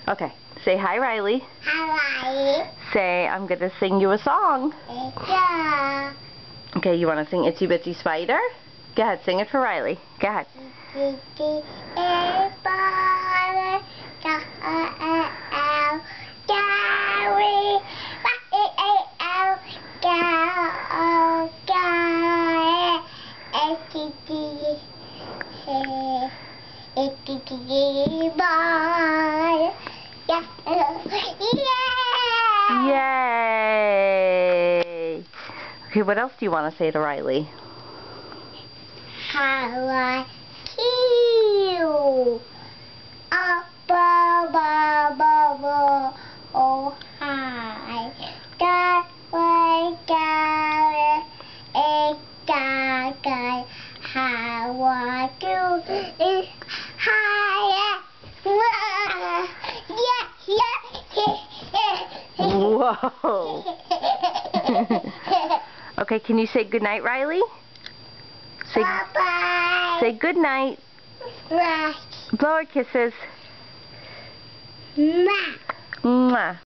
Okay, say hi, Riley. Hi, Riley. Say, I'm going to sing you a song. Yeah. Okay, you want to sing Itsy Bitsy Spider? Go ahead, sing it for Riley. Go ahead. Yay! Okay, what else do you want to say to Riley? How I feel. Oh, hi. That way, how I do is higher. Whoa! Okay, can you say goodnight, Riley? Say, Bye-bye. say goodnight. Right. Blow her kisses. Mwah. Mwah.